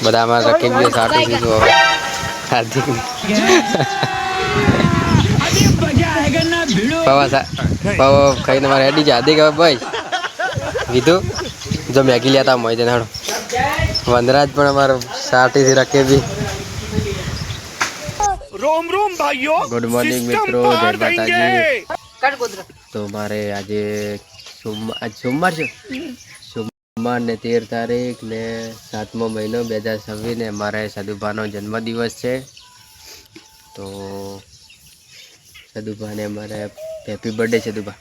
બધા અમારા રકીબીઓ સાટું છે જો હાર્દિક પવા ખાઈને મારે હેડી જાય હાર્દિક હવે ભાઈ કીધું જો મેગી લેતા હોય તેને હાડો વનરાજ પણ અમારો સાટીથી રકીબી रोम रोम भाइयों गुड मॉर्निंग मित्रों जय माताजी तो मारे आज सोमवार છે સોમવાર ને 13 તારીખ ને 7મો મહિનો 2026 ને મારે સદુભાનો જન્મદિવસ છે તો સદુભાને મારે હેપી બર્થડે સદુભા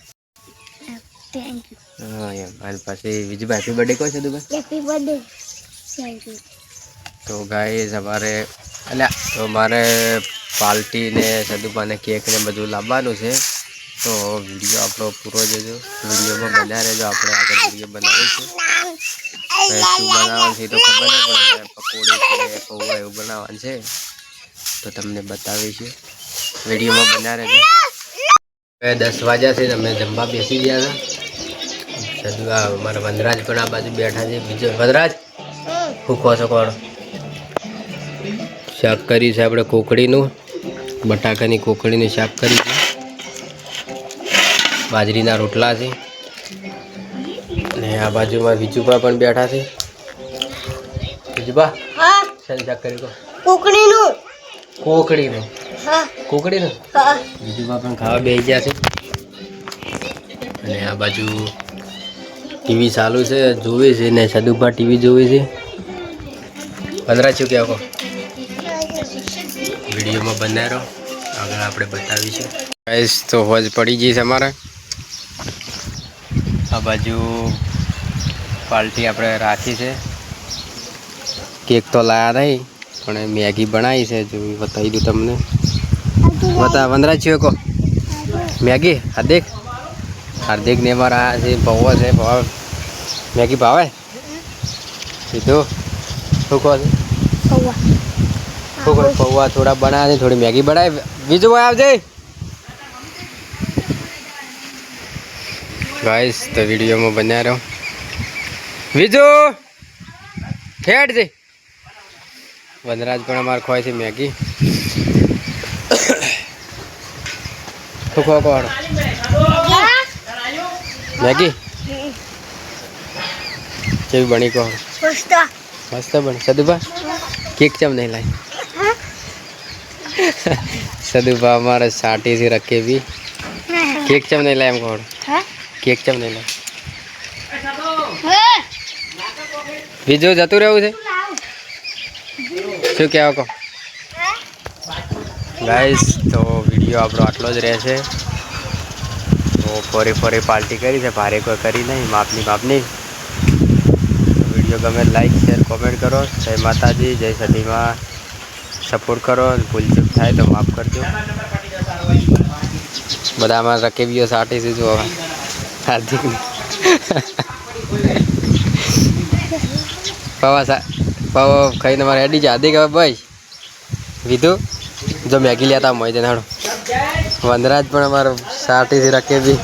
થેન્ક યુ હા યાર મારી પાસે વિજુભા હેપી બર્થડે કહો સદુભા હેપી બર્થડે થેન્ક યુ તો ગાઈસ અમારે અલ્યા તો મારે પાર્ટી ને સદુભાને કેક ને બધું લાવવાનું છે તો વિડીયો આપણો પૂરો જોજો વિડીયોમાં બન્યા રહેજો આપણે આગળ વિડીયો બનાવીશું શું બનાવવાનું છે તો ખબર નહીં પણ પકોડી છે પૌવા એવું બનાવવાનું છે તો તમને બતાવીશું વિડીયોમાં બન્યા રહેજો 10 વાગ્યા છે અમે જમવા બેસી ગયા હતા સદુ મારા વનરાજ પણ આ બાજુ બેઠા છે બીજો વનરાજ શું કહો છો કોણ શાક કરી છે આપણે કોકડીનું બટાકાની કોકડીનું શાક કરી છે બાજરીના રોટલા છે અને આ બાજુમાં વિજુભા પણ બેઠા છે વિજુભા હા શાક કરી કહો કોકડીનું હા કોકડીનું હા વિજુભા પણ ખાવા બેસી ગયા છે અને આ બાજુ ટીવી ચાલુ છે જોવે છે ને સદુભા ટીવી જોવે છે 15 શું કહેવો વિડીયોમાં બનાવી રહો આગળ આપણે બતાવીશું ગાઈસ તો હોજ પડી ગઈ છે અમારે આ બાજુ પાર્ટી આપણે રાખી છે કેક તો લાયા નહીં પણ મેગી બનાવી છે જો બતાવી દઉં તમને બતા 15 શું કહો મેગી હાર્દિક ને અમારા આ છે પૌવા છે પૌવા મેગી ભાવે સીધું શું કહો છો પૌવા થોડા બનાવે થોડી મેગી બનાવી બીજું ભાઈ આવજે ગાઈસ તો વિડીયોમાં બન્યા રહો બીજુ ઠેઠ છે વનરાજ પણ અમારે ખોય છે મેગી શું ખો કોણ મેગી કેવી બની કહો મસ્ત બની સદુભા કેક ચમ નહીં લાવી સદુભા અમારે સાટીથી રખે બી કેક ચમ નહીં લાય એમ કહો કેક ચમ નહીં લાય બીજું જતું રહેવું છે શું કહેવા કહો ગાઈસ તો વિડીયો આપણો આટલો જ રહેશે તો ફરી પાર્ટી કરી છે ભારે કોઈ કરી નહીં માપની વિડીયો ગમે લાઈક શેર કોમેન્ટ કરો જય માતાજી જય સતીમાં સપોર્ટ કરો ભૂલચૂક થાય તો માફ કરજો બધા અમારા રકેબીઓ સાટીશું જો હવે હાર્દિક પવા ખાઈને મારે હેડી જાય હાર્દિક હવે ભાઈ કીધું જો મેગી લેતા હોય તેને હાડો વનરાજ પણ અમારો સાટીથી રકેબી